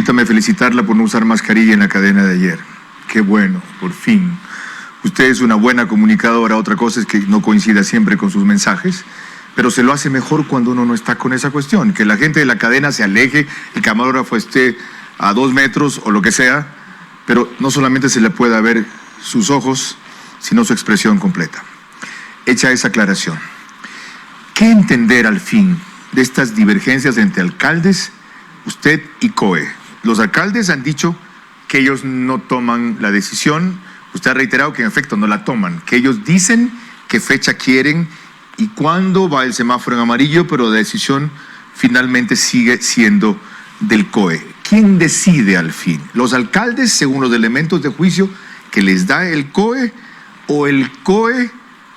permítame felicitarla por no usar mascarilla en la cadena de ayer. Qué bueno, por fin. Usted es una buena comunicadora, otra cosa es que no coincida siempre con sus mensajes, pero se lo hace mejor cuando uno no está con esa cuestión, que la gente de la cadena se aleje, el camarógrafo esté a 2 metros o lo que sea, pero no solamente se le pueda ver sus ojos, sino su expresión completa. Hecha esa aclaración, ¿qué entender al fin de estas divergencias entre alcaldes, usted y COE? Los alcaldes han dicho que ellos no toman la decisión, usted ha reiterado que en efecto no la toman, que ellos dicen qué fecha quieren y cuándo va el semáforo en amarillo, pero la decisión finalmente sigue siendo del COE. ¿Quién decide al fin? ¿Los alcaldes según los elementos de juicio que les da el COE o el COE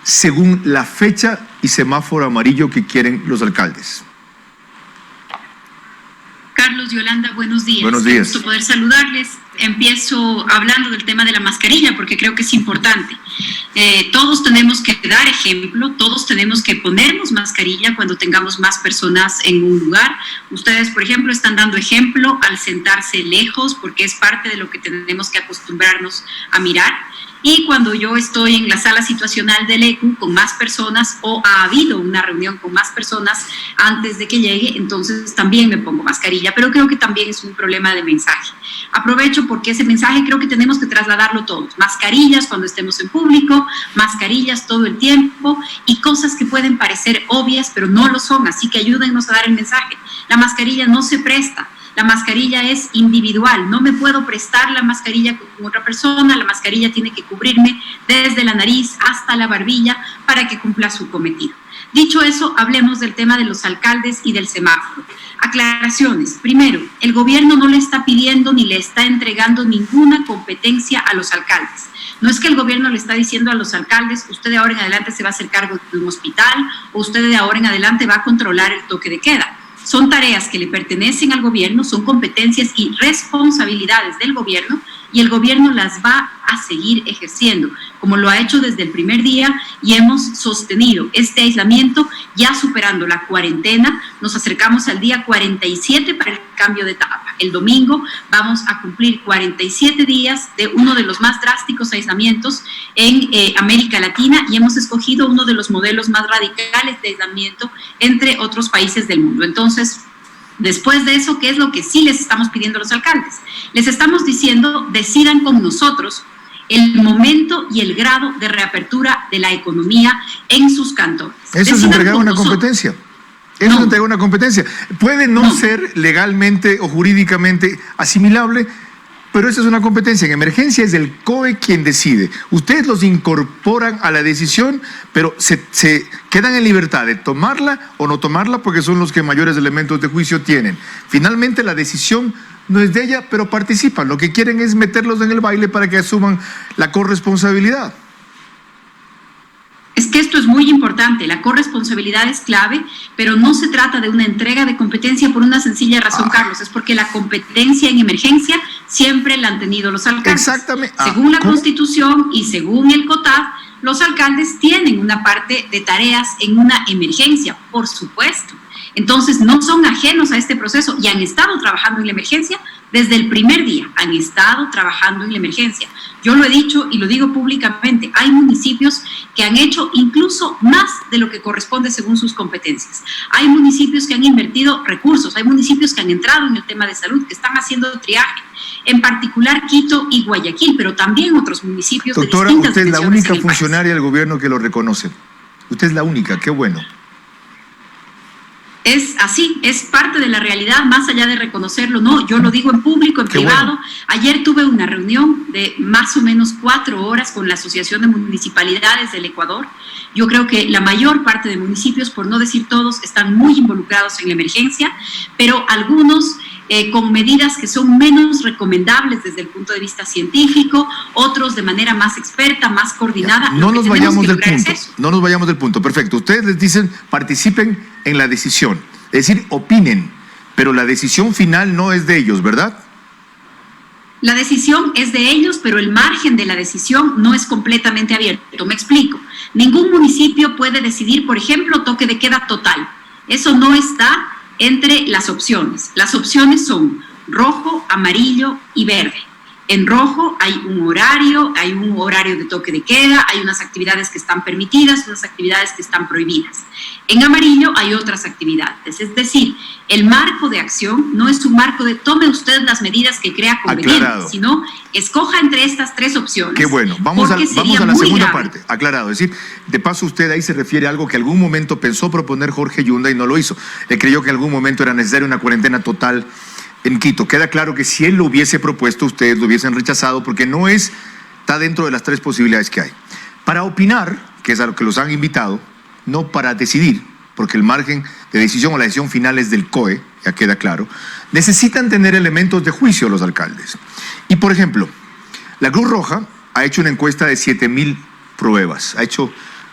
según la fecha y semáforo amarillo que quieren los alcaldes? Carlos, Yolanda, buenos días. Buenos días. Qué gusto poder saludarles. Empiezo hablando del tema de la mascarilla porque creo que es importante. Todos tenemos que dar ejemplo, todos tenemos que ponernos mascarilla cuando tengamos más personas en un lugar. Ustedes, por ejemplo, están dando ejemplo al sentarse lejos porque es parte de lo que tenemos que acostumbrarnos a mirar. Y cuando yo estoy en la sala situacional del ECU con más personas o ha habido una reunión con más personas antes de que llegue, entonces también me pongo mascarilla, pero creo que también es un problema de mensaje. Aprovecho porque ese mensaje creo que tenemos que trasladarlo todos. Mascarillas cuando estemos en público, mascarillas todo el tiempo y cosas que pueden parecer obvias, pero no lo son, así que ayúdennos a dar el mensaje. La mascarilla no se presta. La mascarilla es individual, no me puedo prestar la mascarilla con otra persona, la mascarilla tiene que cubrirme desde la nariz hasta la barbilla para que cumpla su cometido. Dicho eso, hablemos del tema de los alcaldes y del semáforo. Aclaraciones. Primero, el gobierno no le está pidiendo ni le está entregando ninguna competencia a los alcaldes. No es que el gobierno le está diciendo a los alcaldes, usted de ahora en adelante se va a hacer cargo de un hospital o usted de ahora en adelante va a controlar el toque de queda. Son tareas que le pertenecen al gobierno, son competencias y responsabilidades del gobierno y el gobierno las va a seguir ejerciendo, como lo ha hecho desde el primer día y hemos sostenido este aislamiento ya superando la cuarentena. Nos acercamos al día 47 para el cambio de etapa. El domingo vamos a cumplir 47 días de uno de los más drásticos aislamientos en América Latina y hemos escogido uno de los modelos más radicales de aislamiento entre otros países del mundo. Entonces, después de eso, ¿qué es lo que sí les estamos pidiendo a los alcaldes? Les estamos diciendo, decidan con nosotros el momento y el grado de reapertura de la economía en sus cantones. Eso es entregar una competencia. Eso es entregar una competencia. Puede no ser legalmente o jurídicamente asimilable, pero esa es una competencia. En emergencia es el COE quien decide. Ustedes los incorporan a la decisión, pero se quedan en libertad de tomarla o no tomarla porque son los que mayores elementos de juicio tienen. Finalmente la decisión no es de ella, pero participan. Lo que quieren es meterlos en el baile para que asuman la corresponsabilidad. Es que esto es muy importante, la corresponsabilidad es clave, pero no se trata de una entrega de competencia por una sencilla razón, Carlos, es porque la competencia en emergencia siempre la han tenido los alcaldes. Exactamente. Según la Constitución y según el COTAD, los alcaldes tienen una parte de tareas en una emergencia, por supuesto. Entonces no son ajenos a este proceso y han estado trabajando en la emergencia desde el primer día, han estado trabajando en la emergencia. Yo lo he dicho y lo digo públicamente, hay municipios que han hecho incluso más de lo que corresponde según sus competencias. Hay municipios que han invertido recursos, hay municipios que han entrado en el tema de salud, que están haciendo triaje, en particular Quito y Guayaquil, pero también otros municipios de distintas dimensiones. Doctora, usted es la única funcionaria del gobierno que lo reconoce. Usted es la única, qué bueno. Es así, es parte de la realidad, más allá de reconocerlo, no, yo lo digo en público, en privado. Bueno. Ayer tuve una reunión de más o menos 4 horas con la Asociación de Municipalidades del Ecuador. Yo creo que la mayor parte de municipios, por no decir todos, están muy involucrados en la emergencia, pero algunos con medidas que son menos recomendables desde el punto de vista científico, otros de manera más experta, más coordinada. No nos vayamos del punto, no nos vayamos del punto, perfecto. Ustedes les dicen, participen en la decisión, es decir, opinen, pero la decisión final no es de ellos, ¿verdad? La decisión es de ellos, pero el margen de la decisión no es completamente abierto. Me explico. Ningún municipio puede decidir, por ejemplo, toque de queda total. Eso no está entre las opciones. Las opciones son rojo, amarillo y verde. En rojo hay un horario de toque de queda, hay unas actividades que están permitidas, unas actividades que están prohibidas. En amarillo hay otras actividades, es decir, el marco de acción no es un marco de tome usted las medidas que crea convenientes, sino escoja entre estas tres opciones. Qué bueno, vamos a la segunda parte, aclarado. Es decir, de paso usted ahí se refiere a algo que en algún momento pensó proponer Jorge Yunda y no lo hizo. Él creyó que en algún momento era necesaria una cuarentena total en Quito. Queda claro que si él lo hubiese propuesto, ustedes lo hubiesen rechazado porque no está dentro de las tres posibilidades que hay. Para opinar, que es a lo que los han invitado, no para decidir, porque el margen de decisión o la decisión final es del COE, ya queda claro, necesitan tener elementos de juicio los alcaldes. Y por ejemplo, la Cruz Roja ha hecho una encuesta de 7.000 pruebas, ha hecho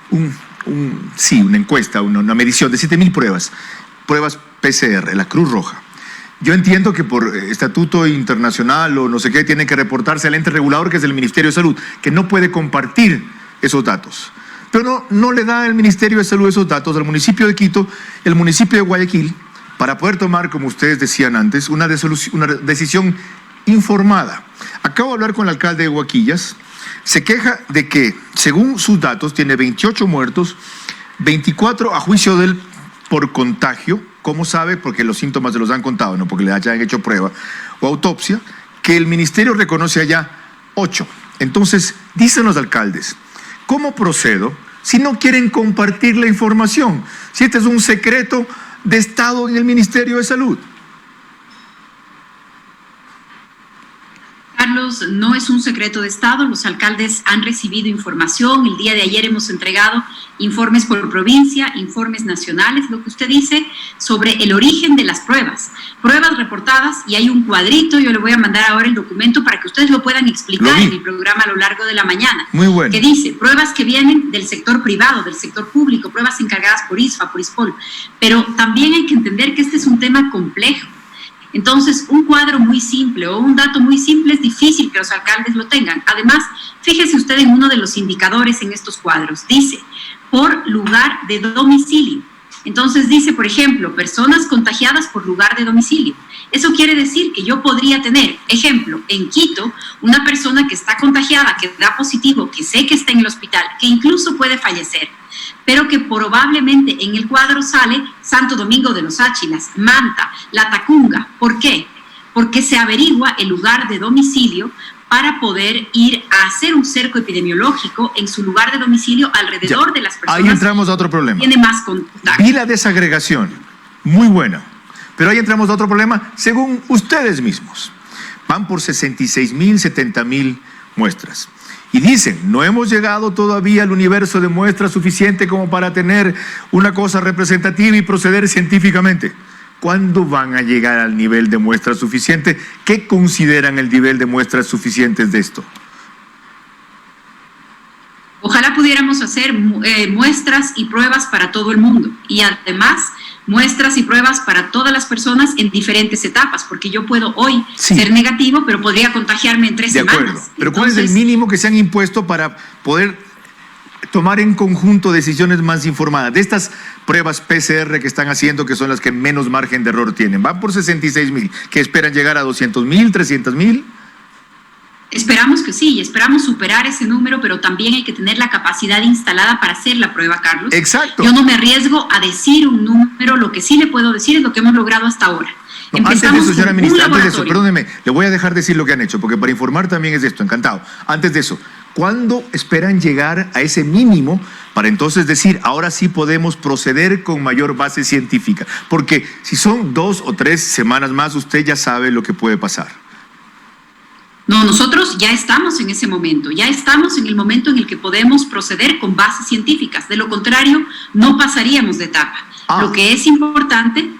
una encuesta, una medición de 7.000 pruebas PCR, la Cruz Roja. Yo entiendo que por estatuto internacional o no sé qué, tiene que reportarse al ente regulador, que es el Ministerio de Salud, que no puede compartir esos datos. Pero no le da el Ministerio de Salud esos datos al municipio de Quito, el municipio de Guayaquil, para poder tomar, como ustedes decían antes, una decisión informada. Acabo de hablar con el alcalde de Huaquillas, se queja de que, según sus datos, tiene 28 muertos, 24 a juicio de él por contagio. ¿Cómo sabe? Porque los síntomas se los han contado, no porque le hayan hecho prueba o autopsia, que el ministerio reconoce allá 8. Entonces, dicen los alcaldes, ¿cómo procedo si no quieren compartir la información? Si este es un secreto de Estado en el Ministerio de Salud. Carlos, no es un secreto de Estado, los alcaldes han recibido información, el día de ayer hemos entregado informes por provincia, informes nacionales, lo que usted dice sobre el origen de las pruebas reportadas, y hay un cuadrito, yo le voy a mandar ahora el documento para que ustedes lo puedan explicar en el programa a lo largo de la mañana. Muy bueno. Que dice, pruebas que vienen del sector privado, del sector público, pruebas encargadas por ISFA, por ISPOL, pero también hay que entender que este es un tema complejo. Entonces, un cuadro muy simple o un dato muy simple es difícil que los alcaldes lo tengan. Además, fíjese usted en uno de los indicadores en estos cuadros. Dice, por lugar de domicilio. Entonces dice, por ejemplo, personas contagiadas por lugar de domicilio. Eso quiere decir que yo podría tener, ejemplo, en Quito, una persona que está contagiada, que da positivo, que sé que está en el hospital, que incluso puede fallecer, pero que probablemente en el cuadro sale Santo Domingo de los Áchilas, Manta, La Tacunga. ¿Por qué? Porque se averigua el lugar de domicilio para poder ir a hacer un cerco epidemiológico en su lugar de domicilio alrededor de las personas. Ahí entramos a otro problema. Tiene más contacto. Vi la desagregación, muy buena, pero ahí entramos a otro problema, según ustedes mismos. Van por 66.000, 70.000 muestras. Y dicen, no hemos llegado todavía al universo de muestras suficiente como para tener una cosa representativa y proceder científicamente. ¿Cuándo van a llegar al nivel de muestras suficiente? ¿Qué consideran el nivel de muestras suficientes de esto? Ojalá pudiéramos hacer muestras y pruebas para todo el mundo, y además muestras y pruebas para todas las personas en diferentes etapas, porque yo puedo hoy ser negativo, pero podría contagiarme en 3 semanas. De acuerdo, pero ¿cuál es el mínimo que se han impuesto para poder tomar en conjunto decisiones más informadas? De estas pruebas PCR que están haciendo, que son las que menos margen de error tienen, van por 66.000, que esperan llegar a 200.000, 300.000. Esperamos que sí, y esperamos superar ese número, pero también hay que tener la capacidad instalada para hacer la prueba, Carlos. Exacto. Yo no me arriesgo a decir un número, lo que sí le puedo decir es lo que hemos logrado hasta ahora. No, antes de eso, señora ministra, antes de eso, perdóneme, le voy a dejar decir lo que han hecho, porque para informar también es esto, encantado. Antes de eso, ¿cuándo esperan llegar a ese mínimo para entonces decir, ahora sí podemos proceder con mayor base científica? Porque si son 2 o 3 semanas más, usted ya sabe lo que puede pasar. No, nosotros ya estamos en ese momento, ya estamos en el momento en el que podemos proceder con bases científicas. De lo contrario, no pasaríamos de etapa. Lo que es importante,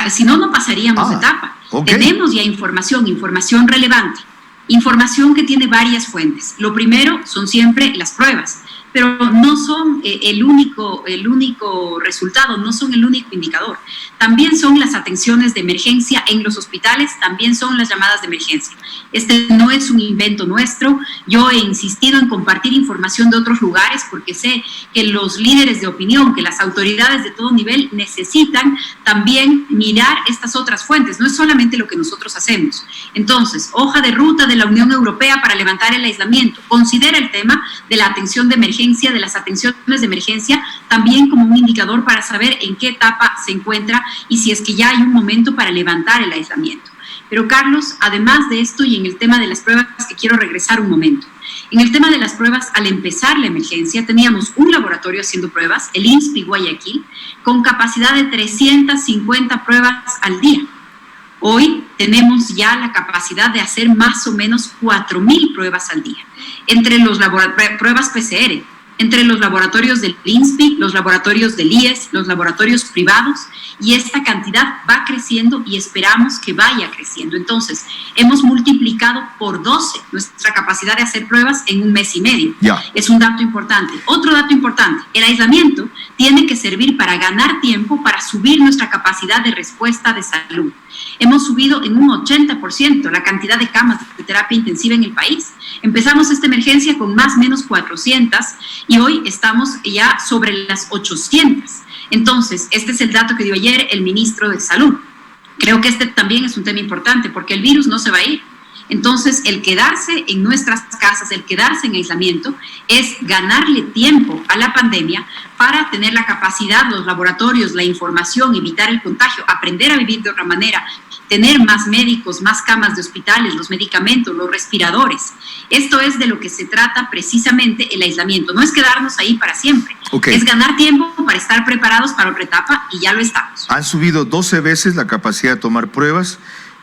si no, no pasaríamos de etapa. Tenemos ya información relevante, información que tiene varias fuentes. Lo primero son siempre las pruebas. pero no son el único resultado, no son el único indicador. También son las atenciones de emergencia en los hospitales, también son las llamadas de emergencia. Este no es un invento nuestro. Yo he insistido en compartir información de otros lugares porque sé que los líderes de opinión, que las autoridades de todo nivel necesitan también mirar estas otras fuentes. No es solamente lo que nosotros hacemos. Entonces, hoja de ruta de la Unión Europea para levantar el aislamiento. Considera el tema de la atención de emergencia, de las atenciones de emergencia, también como un indicador para saber en qué etapa se encuentra y si es que ya hay un momento para levantar el aislamiento. Pero Carlos, además de esto y en el tema de las pruebas, que quiero regresar un momento. En el tema de las pruebas, al empezar la emergencia, teníamos un laboratorio haciendo pruebas, el INSPI Guayaquil, con capacidad de 350 pruebas al día. Hoy tenemos ya la capacidad de hacer más o menos 4.000 pruebas al día, entre los pruebas PCR, entre los laboratorios del INSPI, los laboratorios del IES, los laboratorios privados, y esta cantidad va creciendo y esperamos que vaya creciendo. Entonces, hemos multiplicado por 12 nuestra capacidad de hacer pruebas en un mes y medio. Es un dato importante. Otro dato importante, el aislamiento tiene que servir para ganar tiempo, para subir nuestra capacidad de respuesta de salud. Hemos subido en un 80% la cantidad de camas de terapia intensiva en el país. Empezamos esta emergencia con más o menos 400 y hoy estamos ya sobre las 800. Entonces, este es el dato que dio ayer el ministro de Salud. Creo que este también es un tema importante porque el virus no se va a ir. Entonces, el quedarse en nuestras casas, el quedarse en aislamiento, es ganarle tiempo a la pandemia para tener la capacidad, los laboratorios, la información, evitar el contagio, aprender a vivir de otra manera, tener más médicos, más camas de hospitales, los medicamentos, los respiradores. Esto es de lo que se trata precisamente el aislamiento. No es quedarnos ahí para siempre. Es ganar tiempo para estar preparados para otra etapa y ya lo estamos. Han subido 12 veces la capacidad de tomar pruebas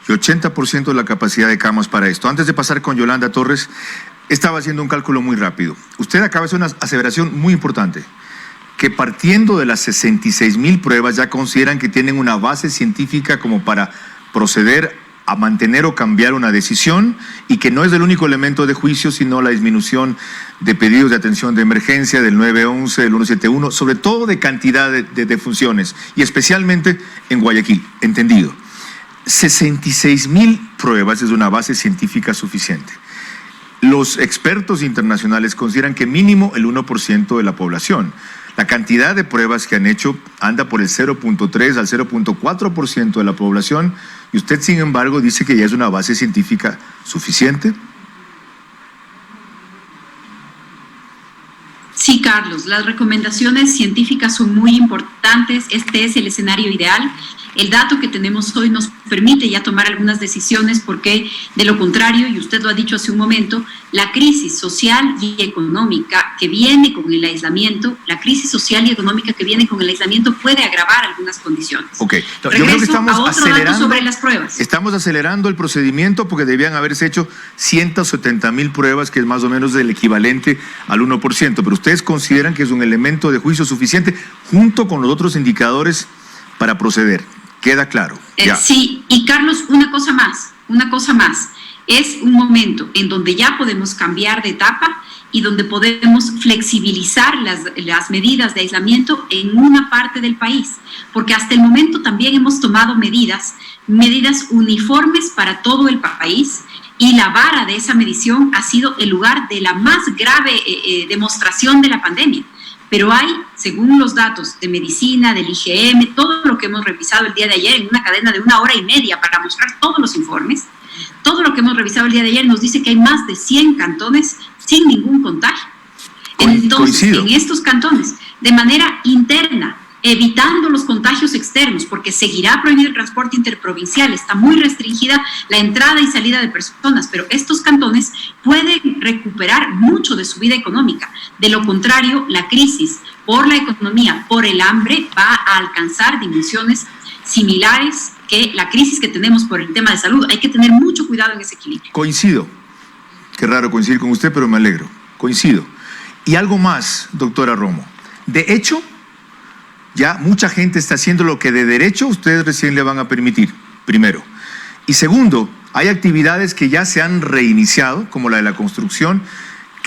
y 80% de la capacidad de camas para esto. Antes de pasar con Yolanda Torres, estaba haciendo un cálculo muy rápido. Usted acaba de hacer una aseveración muy importante, que partiendo de las 66.000 pruebas ya consideran que tienen una base científica como para proceder a mantener o cambiar una decisión y que no es el único elemento de juicio, sino la disminución de pedidos de atención de emergencia del 911, del 171, sobre todo de cantidad de defunciones y especialmente en Guayaquil, entendido. 66.000 pruebas es una base científica suficiente. Los expertos internacionales consideran que mínimo el 1% de la población. La cantidad de pruebas que han hecho anda por el 0.3 al 0.4% de la población y usted, sin embargo, dice que ya es una base científica suficiente. Sí, Carlos, las recomendaciones científicas son muy importantes. Este es el escenario ideal. El dato que tenemos hoy nos permite ya tomar algunas decisiones porque, de lo contrario, y usted lo ha dicho hace un momento, la crisis social y económica que viene con el aislamiento, puede agravar algunas condiciones. Yo creo que estamos acelerando, sobre las pruebas. Estamos acelerando el procedimiento porque debían haberse hecho 170.000 pruebas, que es más o menos el equivalente al 1%, pero ustedes consideran que es un elemento de juicio suficiente junto con los otros indicadores para proceder. Queda claro. Sí, y Carlos, una cosa más. Es un momento en donde ya podemos cambiar de etapa y donde podemos flexibilizar las medidas de aislamiento en una parte del país, porque hasta el momento también hemos tomado medidas uniformes para todo el país y la vara de esa medición ha sido el lugar de la más grave demostración de la pandemia. Pero hay, según los datos de medicina, del IGM, todo lo que hemos revisado el día de ayer en una cadena de 1 hora y media para mostrar todos los informes, todo lo que hemos revisado el día de ayer nos dice que hay más de 100 cantones sin ningún contagio. Entonces, en estos cantones, de manera interna, evitando los contagios externos, porque seguirá prohibido el transporte interprovincial, está muy restringida la entrada y salida de personas, pero estos cantones pueden recuperar mucho de su vida económica. De lo contrario, la crisis por la economía, por el hambre, va a alcanzar dimensiones similares que la crisis que tenemos por el tema de salud. Hay que tener mucho cuidado en ese equilibrio. Coincido. Qué raro coincidir con usted, pero me alegro. Coincido. Y algo más, doctora Romo. De hecho, ya mucha gente está haciendo lo que de derecho ustedes recién le van a permitir, primero. Y segundo, hay actividades que ya se han reiniciado, como la de la construcción,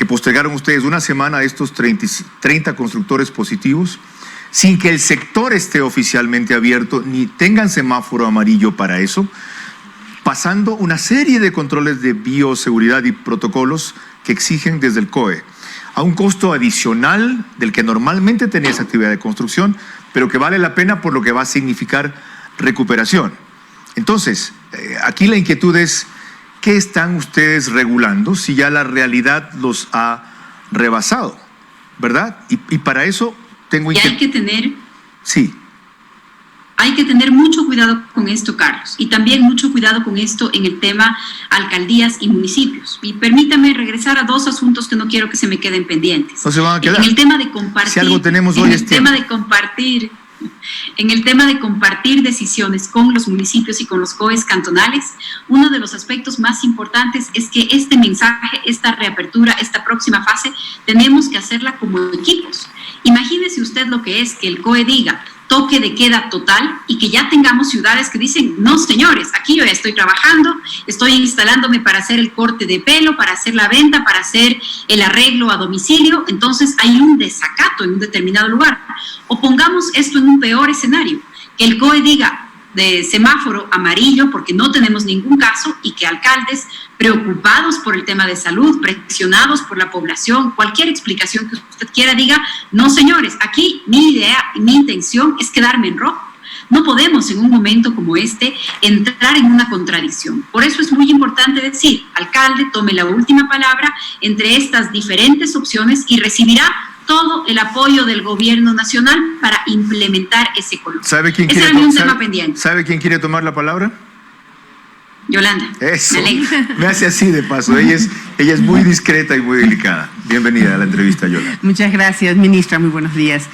que postergaron ustedes una semana a estos 30 constructores positivos, sin que el sector esté oficialmente abierto, ni tengan semáforo amarillo para eso, pasando una serie de controles de bioseguridad y protocolos que exigen desde el COE, a un costo adicional del que normalmente tenía esa actividad de construcción, pero que vale la pena por lo que va a significar recuperación. Entonces, aquí la inquietud es, ¿qué están ustedes regulando si ya la realidad los ha rebasado? ¿Verdad? Y para eso tengo inquietud. Y hay que tener... Sí. Hay que tener mucho cuidado con esto, Carlos, y también mucho cuidado con esto en el tema alcaldías y municipios. Y permítame regresar a dos asuntos que no quiero que se me queden pendientes. No se van a quedar. En el tema de compartir, si algo tenemos hoy es tiempo. En el tema de compartir decisiones con los municipios y con los COEs cantonales, uno de los aspectos más importantes es que este mensaje, esta reapertura, esta próxima fase, tenemos que hacerla como equipos. Imagínese usted lo que es que el COE diga toque de queda total y que ya tengamos ciudades que dicen, no señores, aquí yo ya estoy trabajando, estoy instalándome para hacer el corte de pelo, para hacer la venta, para hacer el arreglo a domicilio, entonces hay un desacato en un determinado lugar. O pongamos esto en un peor escenario, que el COE diga de semáforo amarillo porque no tenemos ningún caso y que alcaldes preocupados por el tema de salud, presionados por la población, cualquier explicación que usted quiera diga, no señores, aquí mi idea y mi intención es quedarme en rojo. No podemos en un momento como este entrar en una contradicción. Por eso es muy importante decir, alcalde, tome la última palabra entre estas diferentes opciones y recibirá todo el apoyo del gobierno nacional para implementar ese color. ¿Sabe quién ¿Sabe quién quiere tomar la palabra? Yolanda. Eso, me hace así de paso. Ella es muy discreta y muy delicada. Bienvenida a la entrevista, Yolanda. Muchas gracias, ministra. Muy buenos días.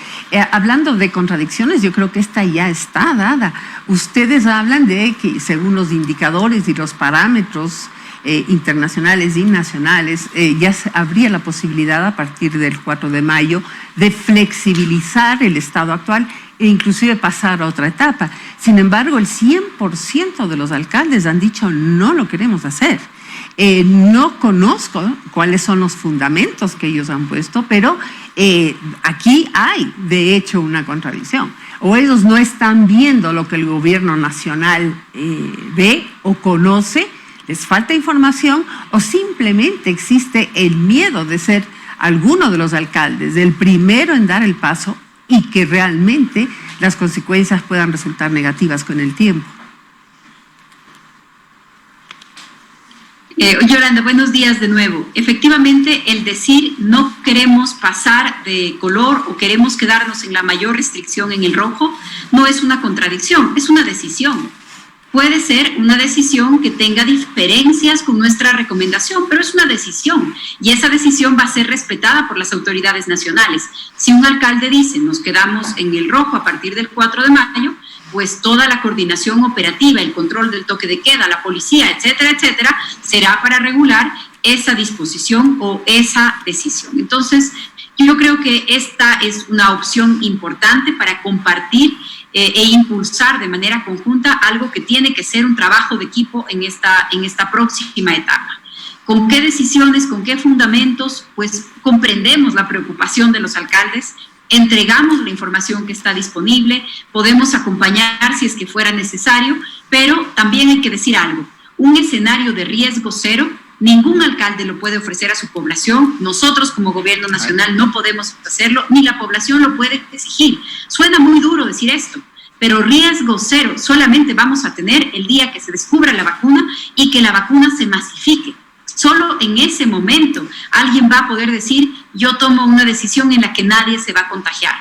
Hablando de contradicciones, yo creo que esta ya está dada. Ustedes hablan de que según los indicadores y los parámetros internacionales y nacionales, ya habría la posibilidad a partir del 4 de mayo de flexibilizar el estado actual e inclusive pasar a otra etapa. Sin embargo, el 100% de los alcaldes han dicho no lo queremos hacer. No conozco cuáles son los fundamentos que ellos han puesto, pero aquí hay de hecho una contradicción. O ellos no están viendo lo que el gobierno nacional ve o conoce, les falta información, o simplemente existe el miedo de ser alguno de los alcaldes, el primero en dar el paso y que realmente las consecuencias puedan resultar negativas con el tiempo. Yolanda, buenos días de nuevo. Efectivamente, el decir no queremos pasar de color o queremos quedarnos en la mayor restricción en el rojo no es una contradicción, es una decisión. Puede ser una decisión que tenga diferencias con nuestra recomendación, pero es una decisión y esa decisión va a ser respetada por las autoridades nacionales. Si un alcalde dice nos quedamos en el rojo a partir del 4 de mayo, pues toda la coordinación operativa, el control del toque de queda, la policía, etcétera, etcétera, será para regular esa disposición o esa decisión. Entonces, yo creo que esta es una opción importante para compartir e impulsar de manera conjunta algo que tiene que ser un trabajo de equipo en esta próxima etapa. ¿Con qué decisiones, con qué fundamentos? Pues comprendemos la preocupación de los alcaldes, entregamos la información que está disponible, podemos acompañar si es que fuera necesario, pero también hay que decir algo, un escenario de riesgo cero, ningún alcalde lo puede ofrecer a su población, nosotros como gobierno nacional no podemos hacerlo, ni la población lo puede exigir. Suena muy duro decir esto, pero riesgo cero solamente vamos a tener el día que se descubra la vacuna y que la vacuna se masifique. Solo en ese momento alguien va a poder decir, yo tomo una decisión en la que nadie se va a contagiar.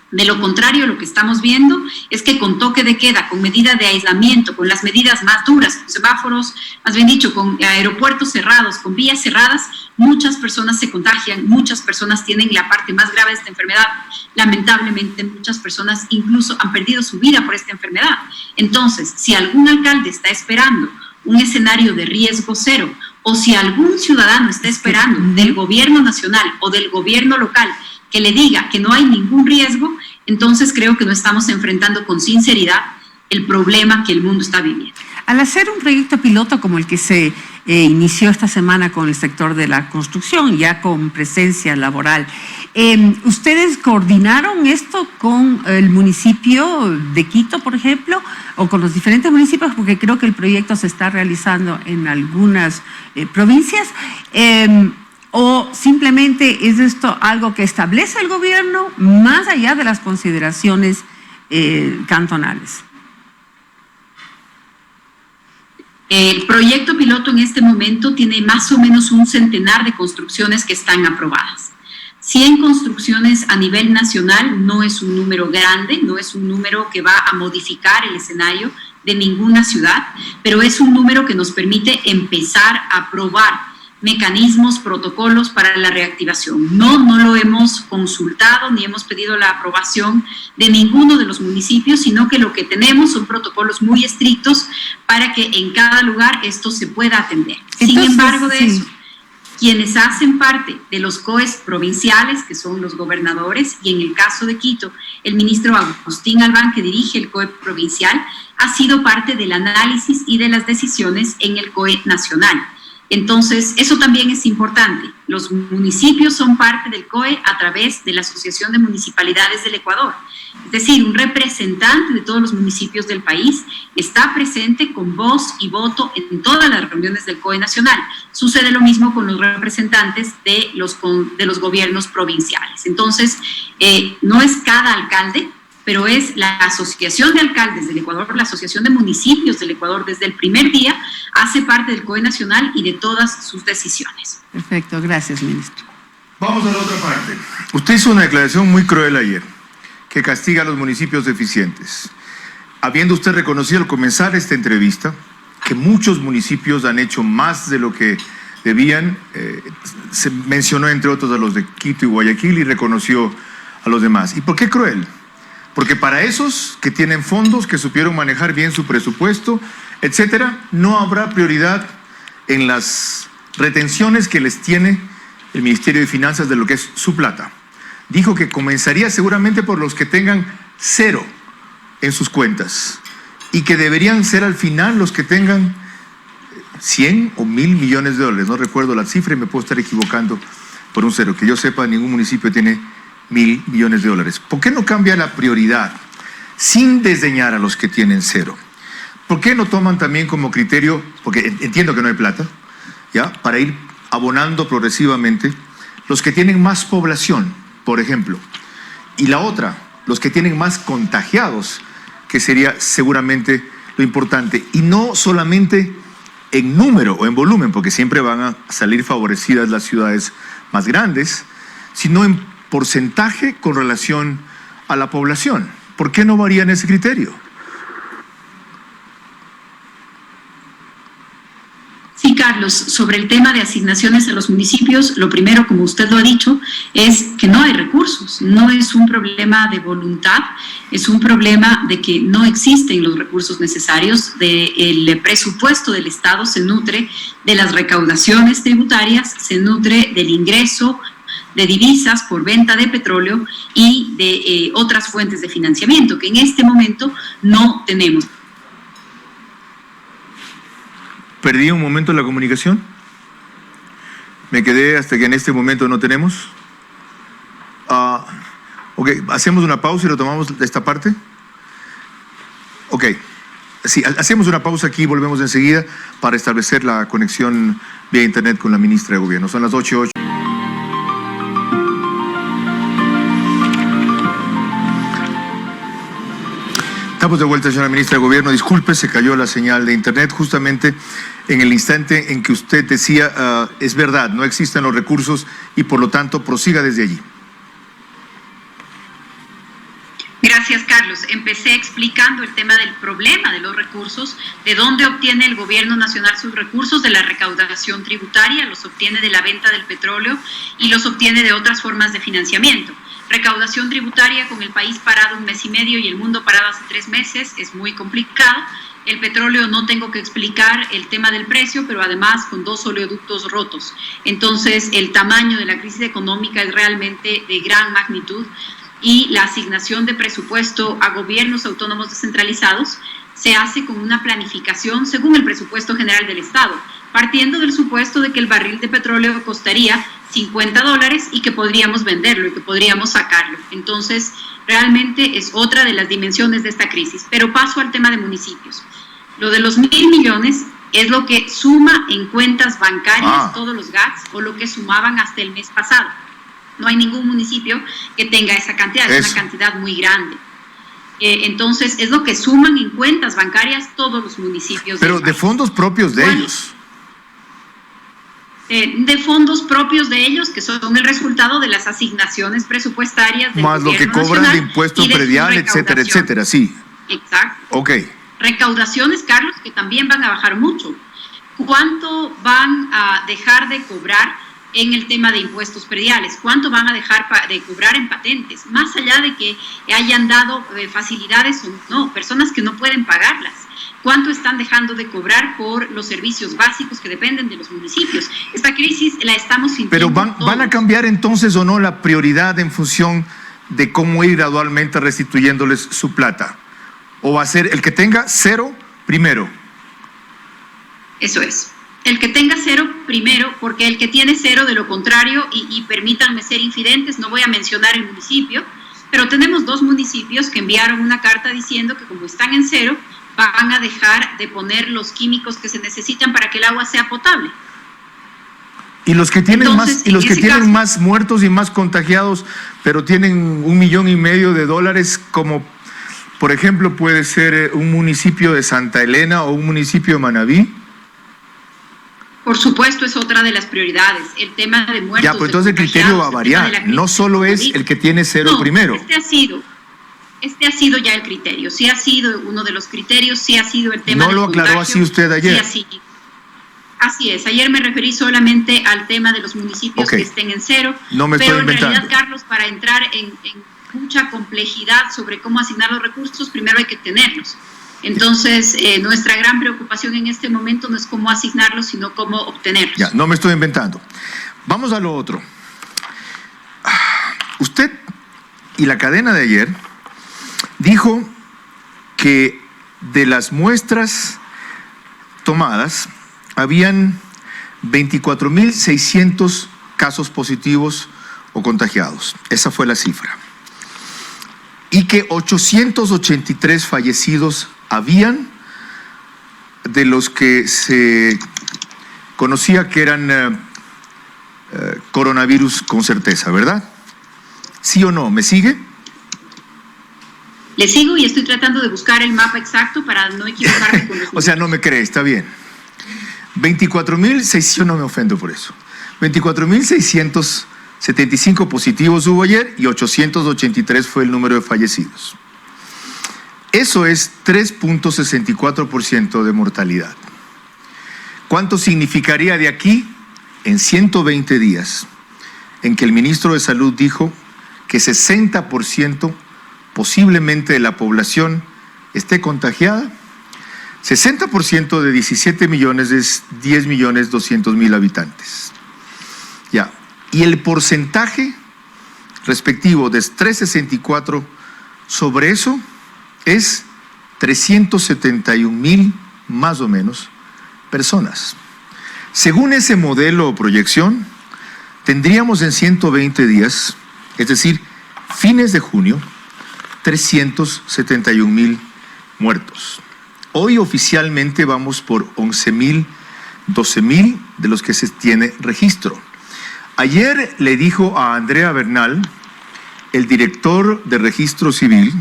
De lo contrario, lo que estamos viendo es que con toque de queda, con medida de aislamiento, con las medidas más duras, con semáforos, más bien dicho, con aeropuertos cerrados, con vías cerradas, muchas personas se contagian, muchas personas tienen la parte más grave de esta enfermedad. Lamentablemente, muchas personas incluso han perdido su vida por esta enfermedad. Entonces, si algún alcalde está esperando un escenario de riesgo cero, o si algún ciudadano está esperando del gobierno nacional o del gobierno local que le diga que no hay ningún riesgo, entonces creo que no estamos enfrentando con sinceridad el problema que el mundo está viviendo. Al hacer un proyecto piloto como el que se inició esta semana con el sector de la construcción, ya con presencia laboral. ¿Ustedes coordinaron esto con el municipio de Quito, por ejemplo, o con los diferentes municipios? Porque creo que el proyecto se está realizando en algunas provincias. ¿O simplemente es esto algo que establece el gobierno más allá de las consideraciones cantonales? El proyecto piloto en este momento tiene más o menos un centenar de construcciones que están aprobadas. 100 construcciones a nivel nacional no es un número grande, no es un número que va a modificar el escenario de ninguna ciudad, pero es un número que nos permite empezar a probar mecanismos, protocolos para la reactivación. No lo hemos consultado ni hemos pedido la aprobación de ninguno de los municipios, sino que lo que tenemos son protocolos muy estrictos para que en cada lugar esto se pueda atender. Sin embargo de eso, quienes hacen parte de los COEs provinciales, que son los gobernadores, y en el caso de Quito, el ministro Agustín Albán, que dirige el COE provincial, ha sido parte del análisis y de las decisiones en el COE nacional. Entonces, eso también es importante. Los municipios son parte del COE a través de la Asociación de Municipalidades del Ecuador. Es decir, un representante de todos los municipios del país está presente con voz y voto en todas las reuniones del COE nacional. Sucede lo mismo con los representantes de los gobiernos provinciales. Entonces, no es cada alcalde, pero es la Asociación de Alcaldes del Ecuador, la Asociación de Municipios del Ecuador, desde el primer día, hace parte del COE nacional y de todas sus decisiones. Perfecto, gracias, ministro. Vamos a la otra parte. Usted hizo una declaración muy cruel ayer, que castiga a los municipios deficientes. Habiendo usted reconocido al comenzar esta entrevista que muchos municipios han hecho más de lo que debían, se mencionó entre otros a los de Quito y Guayaquil y reconoció a los demás. ¿Y por qué cruel? Porque para esos que tienen fondos, que supieron manejar bien su presupuesto, etcétera, no habrá prioridad en las retenciones que les tiene el Ministerio de Finanzas de lo que es su plata. Dijo que comenzaría seguramente por los que tengan 0 en sus cuentas y que deberían ser al final los que tengan 100 o 1.000 millones de dólares. No recuerdo la cifra y me puedo estar equivocando por un 0. Que yo sepa, ningún municipio tiene 1.000 millones de dólares. ¿Por qué no cambia la prioridad sin desdeñar a los que tienen 0? ¿Por qué no toman también como criterio, porque entiendo que no hay plata, ¿ya?, para ir abonando progresivamente los que tienen más población, por ejemplo? Y la otra, los que tienen más contagiados, que sería seguramente lo importante. Y no solamente en número o en volumen, porque siempre van a salir favorecidas las ciudades más grandes, sino en porcentaje con relación a la población. ¿Por qué no varían ese criterio? Sí, Carlos, sobre el tema de asignaciones a los municipios, lo primero, como usted lo ha dicho, es que no hay recursos. No es un problema de voluntad, es un problema de que no existen los recursos necesarios. El presupuesto del Estado se nutre de las recaudaciones tributarias, se nutre del ingreso de divisas por venta de petróleo y de otras fuentes de financiamiento que en este momento no tenemos. Perdí un momento la comunicación. Me quedé hasta que en este momento no tenemos. Ok, hacemos una pausa y lo tomamos de esta parte. Ok, sí, hacemos una pausa aquí y volvemos enseguida para establecer la conexión vía internet con la ministra de Gobierno. Son las 8:08. Estamos de vuelta, señora ministra de Gobierno. Disculpe, se cayó la señal de internet justamente en el instante en que usted decía, es verdad, no existen los recursos y por lo tanto prosiga desde allí. Gracias, Carlos. Empecé explicando el tema del problema de los recursos, de dónde obtiene el gobierno nacional sus recursos, de la recaudación tributaria, los obtiene de la venta del petróleo y los obtiene de otras formas de financiamiento. Recaudación tributaria con el país parado 1 mes y medio y el mundo parado hace 3 meses es muy complicado. El petróleo no tengo que explicar el tema del precio, pero además con 2 oleoductos rotos. Entonces el tamaño de la crisis económica es realmente de gran magnitud y la asignación de presupuesto a gobiernos autónomos descentralizados se hace con una planificación según el presupuesto general del Estado. partiendo del supuesto de que el barril de petróleo costaría $50 y que podríamos venderlo y que podríamos sacarlo. Entonces, realmente es otra de las dimensiones de esta crisis. Pero paso al tema de municipios. Lo de los 1.000 millones es lo que suma en cuentas bancarias todos los GATS o lo que sumaban hasta el mes pasado. No hay ningún municipio que tenga esa cantidad, es una cantidad muy grande. Entonces, es lo que suman en cuentas bancarias todos los municipios. Pero de fondos propios de ellos. De fondos propios de ellos, que son el resultado de las asignaciones presupuestarias del más lo que cobran de impuestos predial, etcétera, etcétera, sí. Exacto. Ok. Recaudaciones, Carlos, que también van a bajar mucho. ¿Cuánto van a dejar de cobrar en el tema de impuestos prediales? ¿Cuánto van a dejar de cobrar en patentes? Más allá de que hayan dado facilidades o no, personas que no pueden pagarlas. ¿Cuánto están dejando de cobrar por los servicios básicos que dependen de los municipios? Esta crisis la estamos sintiendo. Pero ¿van a cambiar entonces o no la prioridad en función de cómo ir gradualmente restituyéndoles su plata? ¿O va a ser el que tenga cero primero? Eso es. El que tenga cero primero, porque el que tiene cero, de lo contrario, y permítanme ser infidentes, no voy a mencionar el municipio, pero tenemos 2 municipios que enviaron una carta diciendo que como están en cero, van a dejar de poner los químicos que se necesitan para que el agua sea potable. Y los que tienen más muertos y más contagiados, pero tienen $1,5 millones, como por ejemplo puede ser un municipio de Santa Elena o un municipio de Manabí. Por supuesto, es otra de las prioridades, el tema de muertos. Ya, pues entonces el criterio va a variar, no solo es el que tiene cero primero. Este ha sido ya el criterio, sí ha sido uno de los criterios, sí ha sido el tema. ¿No lo aclaró así usted ayer? Sí, así es, ayer me referí solamente al tema de los municipios que estén en cero. No me estoy inventando. Pero en realidad, Carlos, para entrar en mucha complejidad sobre cómo asignar los recursos, primero hay que tenerlos. Entonces, nuestra gran preocupación en este momento no es cómo asignarlos, sino cómo obtenerlos. Ya, no me estoy inventando. Vamos a lo otro. Usted y la cadena de ayer dijo que de las muestras tomadas habían 24.600 casos positivos o contagiados. Esa fue la cifra. Y que 883 fallecidos habían, de los que se conocía que eran coronavirus con certeza, ¿verdad? ¿Sí o no? ¿Me sigue? Le sigo y estoy tratando de buscar el mapa exacto para no equivocarme con los... O sea, no me cree, está bien. 24.600, yo no me ofendo por eso. 24.675 positivos hubo ayer y 883 fue el número de fallecidos. Eso es 3.64% de mortalidad. ¿Cuánto significaría de aquí en 120 días en que el ministro de Salud dijo que 60% posiblemente de la población esté contagiada? 60% de 17 millones es 10.200.000 habitantes. Ya. Y el porcentaje respectivo de 3.64 sobre eso es 371.000 más o menos personas. Según ese modelo o proyección, tendríamos en 120 días, es decir, fines de junio, 371.000 muertos. Hoy oficialmente vamos por 11.000, 12.000 de los que se tiene registro. Ayer le dijo a Andrea Bernal, el director de Registro Civil,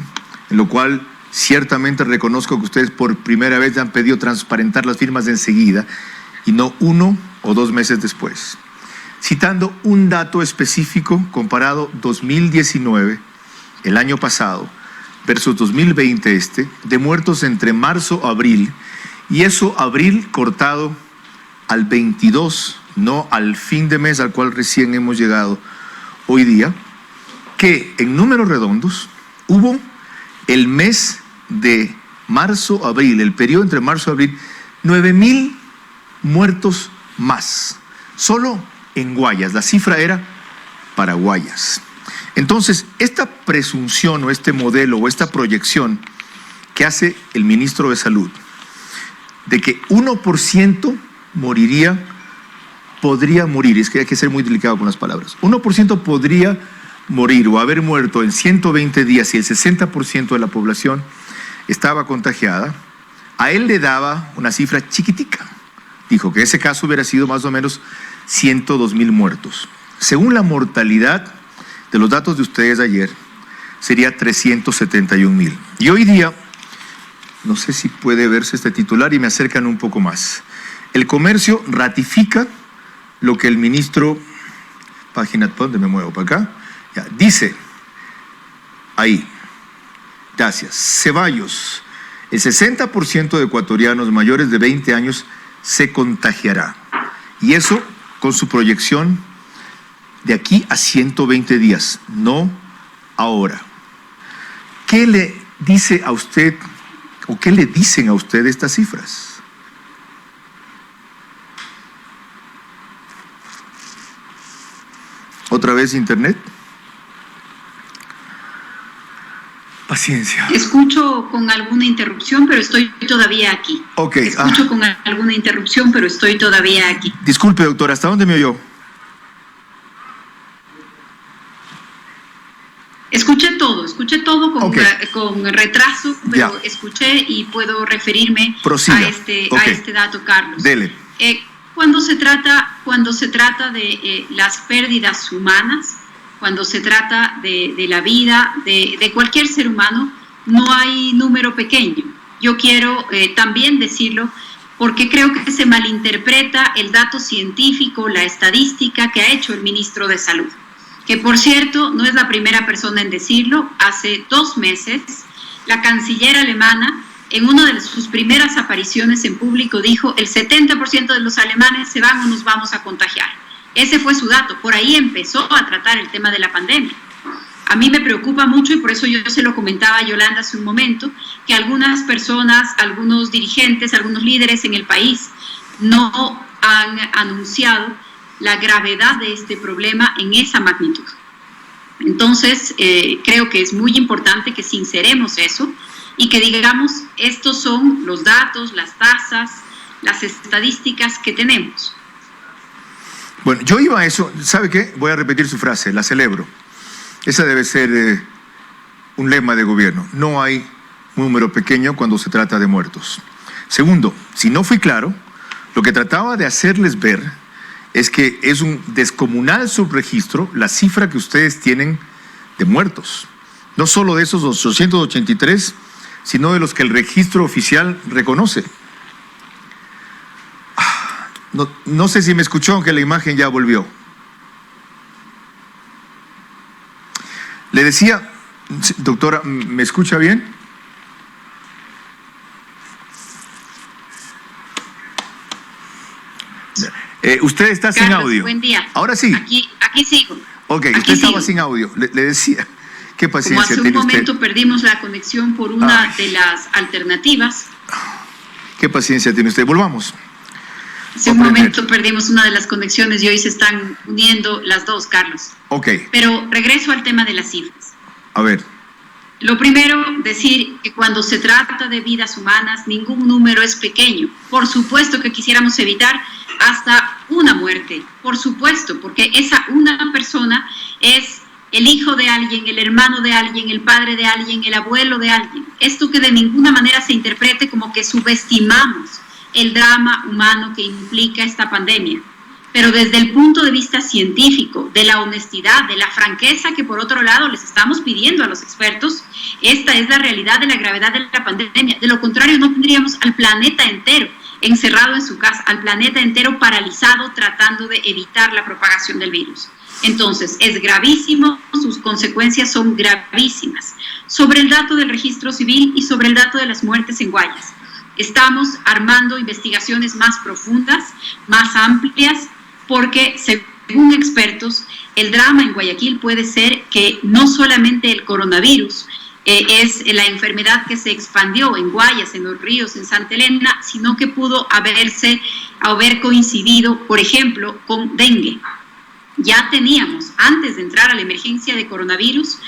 en lo cual ciertamente reconozco que ustedes por primera vez han pedido transparentar las firmas enseguida y no 1 o 2 meses después, citando un dato específico comparado 2019, el año pasado, versus 2020 de muertos entre marzo a abril, y eso abril cortado al 22, no al fin de mes al cual recién hemos llegado hoy día, que en números redondos hubo el mes de marzo-abril, el periodo entre marzo y abril, 9.000 muertos más, solo en Guayas. La cifra era para Guayas. Entonces, esta presunción o este modelo o esta proyección que hace el ministro de Salud de que 1% podría morir, es que hay que ser muy delicado con las palabras, 1% podría morir o haber muerto en 120 días y el 60% de la población estaba contagiada, a él le daba una cifra chiquitica. Dijo que ese caso hubiera sido más o menos 102,000 muertos. Según la mortalidad de los datos de ustedes ayer, sería 371,000. Y hoy día, no sé si puede verse este titular y me acercan un poco más. El Comercio ratifica lo que el ministro, página, ¿dónde me muevo? ¿Para acá? Ya, dice, ahí, gracias, Ceballos, el 60% de ecuatorianos mayores de 20 años se contagiará. Y eso con su proyección de aquí a 120 días, no ahora. ¿Qué le dice a usted o qué le dicen a usted estas cifras? ¿Otra vez internet? Paciencia. Escucho con alguna interrupción, pero estoy todavía aquí. Ok. Escucho con alguna interrupción, pero estoy todavía aquí. Disculpe, doctora, ¿hasta dónde me oyó? Escuché todo con retraso, pero ya. Escuché y puedo referirme a este dato, Carlos. Dele. Cuando se trata de las pérdidas humanas, cuando se trata de la vida de cualquier ser humano, no hay número pequeño. Yo quiero también decirlo porque creo que se malinterpreta el dato científico, la estadística que ha hecho el ministro de Salud, que por cierto no es la primera persona en decirlo. Hace 2 meses, la canciller alemana, en una de sus primeras apariciones en público, dijo: el 70% de los alemanes se van o nos vamos a contagiar. Ese fue su dato. Por ahí empezó a tratar el tema de la pandemia. A mí me preocupa mucho, y por eso yo se lo comentaba a Yolanda hace un momento, que algunas personas, algunos dirigentes, algunos líderes en el país no han anunciado la gravedad de este problema en esa magnitud. Entonces, creo que es muy importante que sinceremos eso y que digamos, estos son los datos, las tasas, las estadísticas que tenemos. Bueno, yo iba a eso, ¿sabe qué? Voy a repetir su frase, la celebro. Esa debe ser un lema de gobierno. No hay número pequeño cuando se trata de muertos. Segundo, si no fui claro, lo que trataba de hacerles ver es que es un descomunal subregistro la cifra que ustedes tienen de muertos. No solo de esos 883, sino de los que el registro oficial reconoce. No sé si me escuchó, aunque la imagen ya volvió. Le decía, doctora, ¿me escucha bien? Usted está Carlos, sin audio. Buen día. Ahora sí. Aquí sigo. Ok, aquí usted estaba sigo. sin audio. Le decía, ¿qué paciencia Como hace un momento perdimos la conexión por una de las alternativas. ¿Qué paciencia tiene usted? Volvamos. Hace un momento perdimos una de las conexiones y hoy se están uniendo las dos, Carlos. Ok. Pero regreso al tema de las cifras. A ver. Lo primero, decir que cuando se trata de vidas humanas, ningún número es pequeño. Por supuesto que quisiéramos evitar hasta una muerte, por supuesto, porque esa una persona es el hijo de alguien, el hermano de alguien, el padre de alguien, el abuelo de alguien. Esto que de ninguna manera se interprete como que subestimamos el drama humano que implica esta pandemia. Pero desde el punto de vista científico, de la honestidad, de la franqueza que por otro lado les estamos pidiendo a los expertos, esta es la realidad de la gravedad de la pandemia. De lo contrario, no tendríamos al planeta entero encerrado en su casa, al planeta entero paralizado tratando de evitar la propagación del virus. Entonces, es gravísimo, sus consecuencias son gravísimas. Sobre el dato del registro civil y sobre el dato de las muertes en Guayas, estamos armando investigaciones más profundas, más amplias, porque según expertos, el drama en Guayaquil puede ser que no solamente el coronavirus es la enfermedad que se expandió en Guayas, en Los Ríos, en Santa Elena, sino que pudo haber coincidido, por ejemplo, con dengue. Ya teníamos, antes de entrar a la emergencia de coronavirus,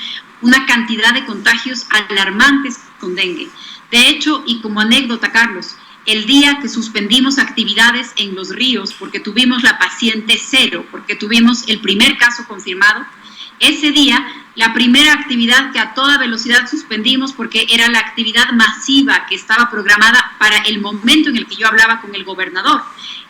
una cantidad de contagios alarmantes con dengue. De hecho, y como anécdota, Carlos, el día que suspendimos actividades en los ríos, porque tuvimos la paciente cero, porque tuvimos el primer caso confirmado, ese día la primera actividad que a toda velocidad suspendimos, porque era la actividad masiva que estaba programada para el momento en el que yo hablaba con el gobernador.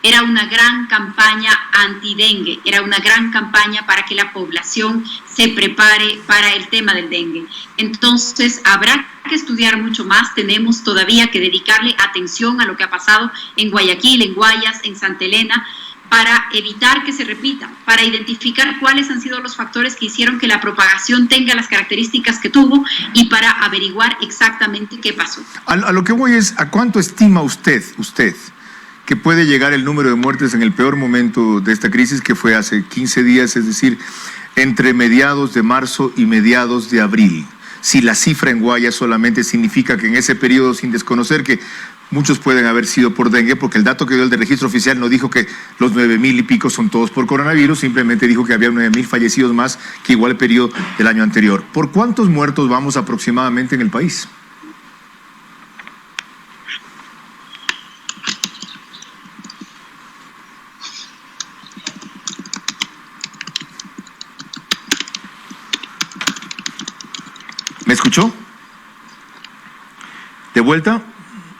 Era una gran campaña antidengue, era una gran campaña para que la población se prepare para el tema del dengue. Entonces habrá que estudiar mucho más, tenemos todavía que dedicarle atención a lo que ha pasado en Guayaquil, en Guayas, en Santa Elena, para evitar que se repita, para identificar cuáles han sido los factores que hicieron que la propagación tenga las características que tuvo y para averiguar exactamente qué pasó. A lo que voy es, ¿a cuánto estima usted que puede llegar el número de muertes en el peor momento de esta crisis, que fue hace 15 días, es decir, entre mediados de marzo y mediados de abril? Si la cifra en Guayas solamente significa que en ese periodo, sin desconocer que muchos pueden haber sido por dengue, porque el dato que dio el de registro oficial no dijo que los 9,000 y pico son todos por coronavirus, simplemente dijo que había 9,000 fallecidos más que igual el periodo del año anterior. ¿Por cuántos muertos vamos aproximadamente en el país? ¿Me escuchó? ¿De vuelta?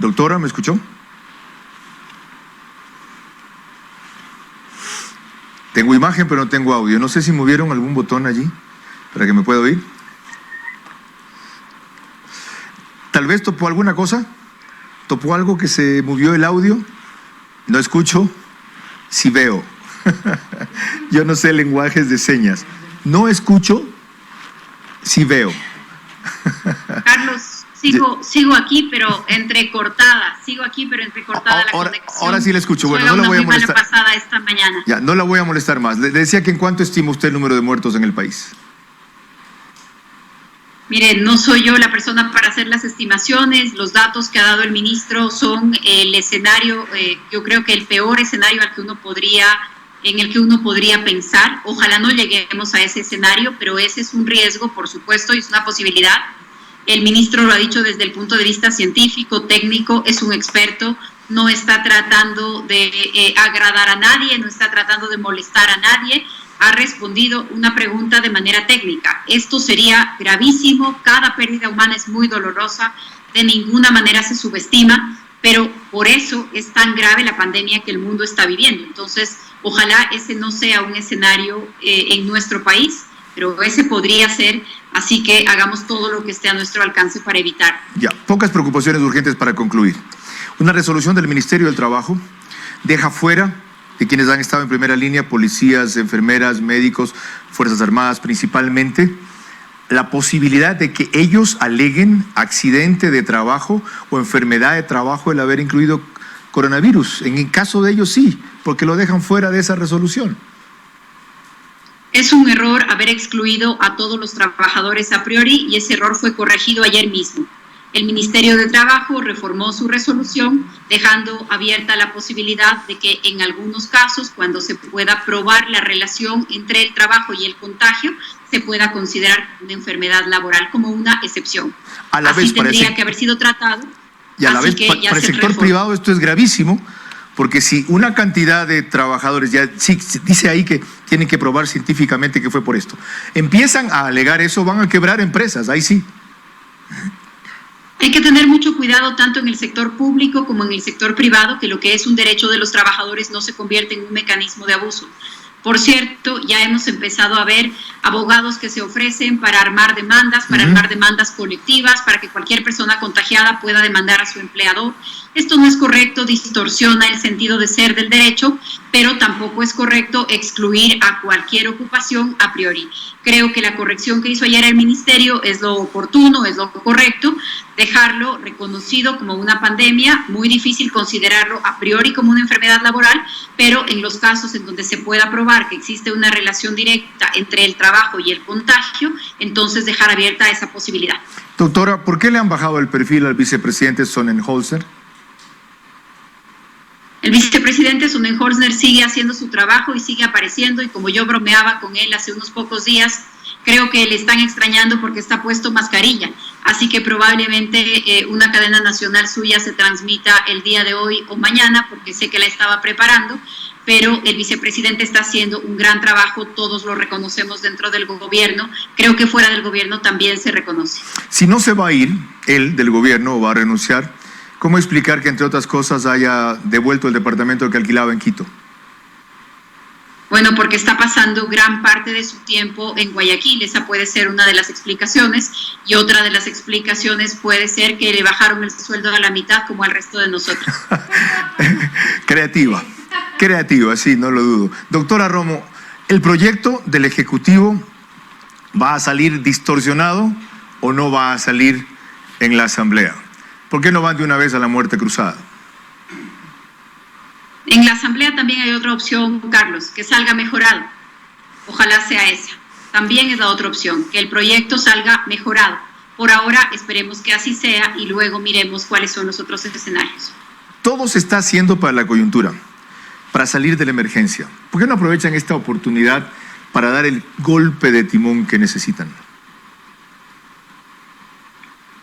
Doctora, ¿me escuchó? Tengo imagen, pero no tengo audio. No sé si movieron algún botón allí para que me pueda oír. Tal vez topó alguna cosa. ¿Topó algo que se movió el audio? No escucho, sí veo. Yo no sé lenguajes de señas. No escucho, sí veo. Carlos, sigo aquí, pero entrecortada. La conexión. Ahora sí la escucho. Bueno, no la voy a molestar. Pasada esta mañana. Ya, no la voy a molestar más. Le decía que ¿en cuánto estima usted el número de muertos en el país? Mire, no soy yo la persona para hacer las estimaciones. Los datos que ha dado el ministro son el escenario, yo creo que el peor escenario en el que uno podría pensar. Ojalá no lleguemos a ese escenario, pero ese es un riesgo, por supuesto, y es una posibilidad. El ministro lo ha dicho desde el punto de vista científico, técnico, es un experto, no está tratando de agradar a nadie, no está tratando de molestar a nadie, ha respondido una pregunta de manera técnica. Esto sería gravísimo, cada pérdida humana es muy dolorosa, de ninguna manera se subestima, pero por eso es tan grave la pandemia que el mundo está viviendo. Entonces, ojalá ese no sea un escenario en nuestro país, pero ese podría ser, así que hagamos todo lo que esté a nuestro alcance para evitar. Ya, pocas preocupaciones urgentes para concluir. Una resolución del Ministerio del Trabajo deja fuera de quienes han estado en primera línea, policías, enfermeras, médicos, Fuerzas Armadas principalmente, la posibilidad de que ellos aleguen accidente de trabajo o enfermedad de trabajo el haber incluido coronavirus. En el caso de ellos sí, porque lo dejan fuera de esa resolución. Es un error haber excluido a todos los trabajadores a priori y ese error fue corregido ayer mismo. El Ministerio de Trabajo reformó su resolución dejando abierta la posibilidad de que en algunos casos, cuando se pueda probar la relación entre el trabajo y el contagio, se pueda considerar una enfermedad laboral como una excepción. A la vez tendría que haber sido tratado. Y a la vez para el sector privado esto es gravísimo, porque si una cantidad de trabajadores, ya sí, dice ahí que tienen que probar científicamente que fue por esto, empiezan a alegar eso, van a quebrar empresas, ahí sí. Hay que tener mucho cuidado tanto en el sector público como en el sector privado, que lo que es un derecho de los trabajadores no se convierte en un mecanismo de abuso. Por cierto, ya hemos empezado a ver abogados que se ofrecen para armar demandas colectivas, para que cualquier persona contagiada pueda demandar a su empleador. Esto no es correcto, distorsiona el sentido de ser del derecho, pero tampoco es correcto excluir a cualquier ocupación a priori. Creo que la corrección que hizo ayer el Ministerio es lo oportuno, es lo correcto, dejarlo reconocido como una pandemia, muy difícil considerarlo a priori como una enfermedad laboral, pero en los casos en donde se pueda probar que existe una relación directa entre el trabajo y el contagio, entonces dejar abierta esa posibilidad. Doctora, ¿por qué le han bajado el perfil al vicepresidente Sonnenholzer? El vicepresidente Sonnenholzer sigue haciendo su trabajo y sigue apareciendo, y como yo bromeaba con él hace unos pocos días, creo que le están extrañando porque está puesto mascarilla. Así que probablemente una cadena nacional suya se transmita el día de hoy o mañana, porque sé que la estaba preparando, pero el vicepresidente está haciendo un gran trabajo, todos lo reconocemos dentro del gobierno, creo que fuera del gobierno también se reconoce. Si no se va a ir él del gobierno o va a renunciar, ¿cómo explicar que, entre otras cosas, haya devuelto el departamento que alquilaba en Quito? Bueno, porque está pasando gran parte de su tiempo en Guayaquil, esa puede ser una de las explicaciones, y otra de las explicaciones puede ser que le bajaron el sueldo a la mitad como al resto de nosotros. Creativa, sí, no lo dudo. Doctora Romo, ¿el proyecto del Ejecutivo va a salir distorsionado o no va a salir en la Asamblea? ¿Por qué no van de una vez a la muerte cruzada? En la Asamblea también hay otra opción, Carlos, que salga mejorado. Ojalá sea esa. También es la otra opción, que el proyecto salga mejorado. Por ahora esperemos que así sea y luego miremos cuáles son los otros escenarios. Todo se está haciendo para la coyuntura, para salir de la emergencia. ¿Por qué no aprovechan esta oportunidad para dar el golpe de timón que necesitan?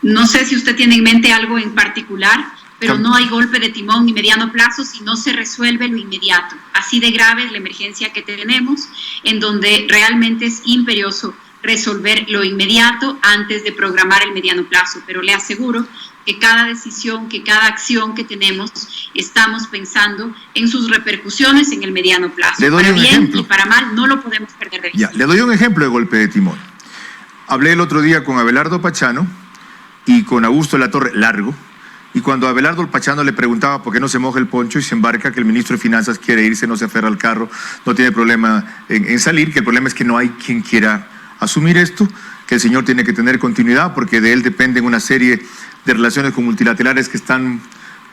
No sé si usted tiene en mente algo en particular, pero no hay golpe de timón ni mediano plazo si no se resuelve lo inmediato. Así de grave es la emergencia que tenemos, en donde realmente es imperioso resolver lo inmediato antes de programar el mediano plazo. Pero le aseguro que cada decisión, que cada acción que tenemos, estamos pensando en sus repercusiones en el mediano plazo. Le doy para un bien ejemplo. Y para mal no lo podemos perder de vista. Ya, le doy un ejemplo de golpe de timón. Hablé el otro día con Abelardo Pachano y con Augusto Latorre Largo, y cuando Abelardo Pachano le preguntaba por qué no se moja el poncho y se embarca, que el ministro de Finanzas quiere irse, no se aferra al carro, no tiene problema en salir, que el problema es que no hay quien quiera asumir esto, que el señor tiene que tener continuidad porque de él dependen una serie de relaciones con multilaterales que están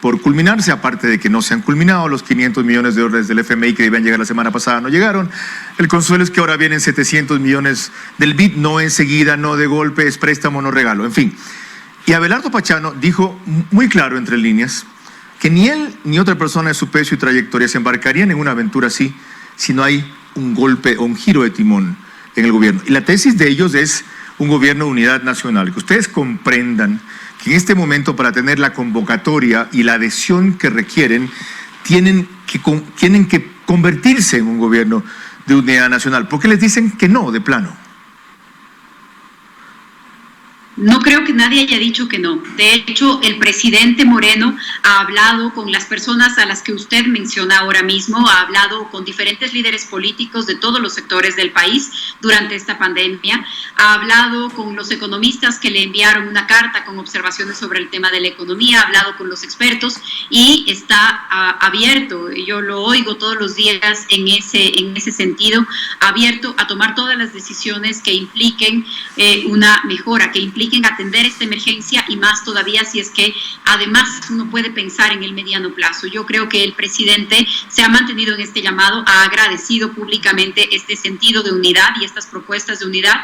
por culminarse, aparte de que no se han culminado los 500 millones de dólares del FMI que debían llegar la semana pasada, no llegaron. El consuelo es que ahora vienen 700 millones del BID, no enseguida, no de golpe, es préstamo, no regalo, en fin. Y Abelardo Pachano dijo muy claro entre líneas que ni él ni otra persona de su peso y trayectoria se embarcarían en una aventura así si no hay un golpe o un giro de timón en el gobierno. Y la tesis de ellos es un gobierno de unidad nacional, que ustedes comprendan que en este momento, para tener la convocatoria y la adhesión que requieren, tienen que convertirse en un gobierno de unidad nacional. ¿Por qué les dicen que no, de plano? No creo que nadie haya dicho que no. De hecho, el presidente Moreno ha hablado con las personas a las que usted menciona ahora mismo, ha hablado con diferentes líderes políticos de todos los sectores del país durante esta pandemia, ha hablado con los economistas que le enviaron una carta con observaciones sobre el tema de la economía, ha hablado con los expertos y está abierto, yo lo oigo todos los días en ese sentido, abierto a tomar todas las decisiones que impliquen una mejora, que impliquen atender esta emergencia y más todavía si es que además uno puede pensar en el mediano plazo. Yo creo que el presidente se ha mantenido en este llamado, ha agradecido públicamente este sentido de unidad y estas propuestas de unidad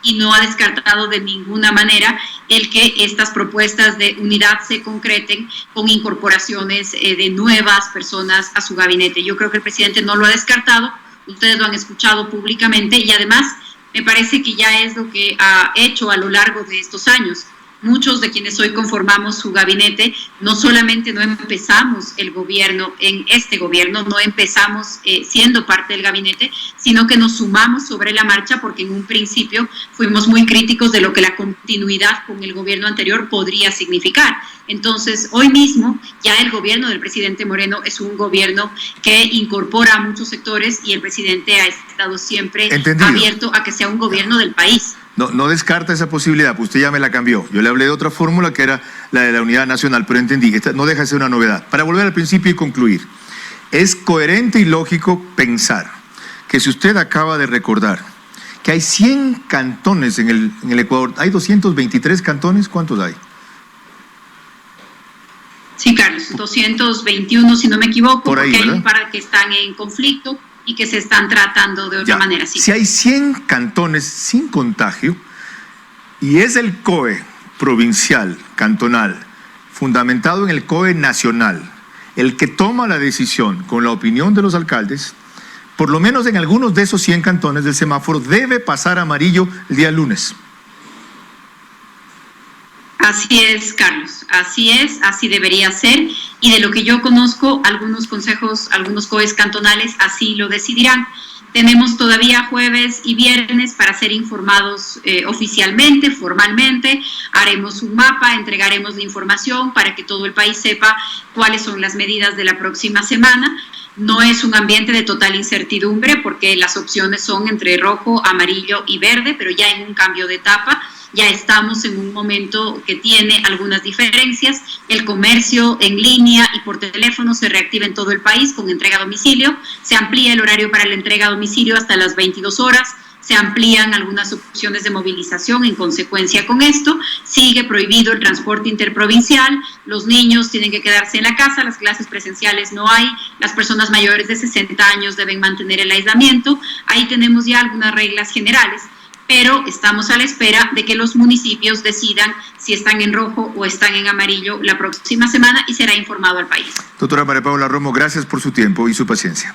y no ha descartado de ninguna manera el que estas propuestas de unidad se concreten con incorporaciones de nuevas personas a su gabinete. Yo creo que el presidente no lo ha descartado, ustedes lo han escuchado públicamente y además me parece que ya es lo que ha hecho a lo largo de estos años. Muchos de quienes hoy conformamos su gabinete, no solamente no empezamos el gobierno en este gobierno, no empezamos siendo parte del gabinete, sino que nos sumamos sobre la marcha porque en un principio fuimos muy críticos de lo que la continuidad con el gobierno anterior podría significar. Entonces, hoy mismo ya el gobierno del presidente Moreno es un gobierno que incorpora a muchos sectores y el presidente ha estado siempre abierto a que sea un gobierno del país. No descarta esa posibilidad, pues usted ya me la cambió. Yo le hablé de otra fórmula que era la de la unidad nacional, pero entendí, esta no deja de ser una novedad. Para volver al principio y concluir, es coherente y lógico pensar que si usted acaba de recordar que hay 100 cantones en el Ecuador, ¿hay 223 cantones? ¿Cuántos hay? Sí, Carlos, 221 si no me equivoco, por ahí, porque hay ¿verdad? un par que están en conflicto y que se están tratando de otra manera. Sí. Si hay 100 cantones sin contagio y es el COE provincial, cantonal, fundamentado en el COE nacional, el que toma la decisión con la opinión de los alcaldes, por lo menos en algunos de esos 100 cantones del semáforo debe pasar a amarillo el día lunes. Así es, Carlos, así es, así debería ser, y de lo que yo conozco, algunos consejos, algunos COEs cantonales así lo decidirán. Tenemos todavía jueves y viernes para ser informados oficialmente, formalmente. Haremos un mapa, entregaremos la información para que todo el país sepa cuáles son las medidas de la próxima semana. No es un ambiente de total incertidumbre porque las opciones son entre rojo, amarillo y verde, pero ya en un cambio de etapa. Ya estamos en un momento que tiene algunas diferencias. El comercio en línea y por teléfono se reactiva en todo el país con entrega a domicilio. Se amplía el horario para la entrega a domicilio hasta las 22 horas. Se amplían algunas opciones de movilización en consecuencia con esto. Sigue prohibido el transporte interprovincial. Los niños tienen que quedarse en la casa. Las clases presenciales no hay. Las personas mayores de 60 años deben mantener el aislamiento. Ahí tenemos ya algunas reglas generales, pero estamos a la espera de que los municipios decidan si están en rojo o están en amarillo la próxima semana y será informado al país. Doctora María Paula Romo, gracias por su tiempo y su paciencia.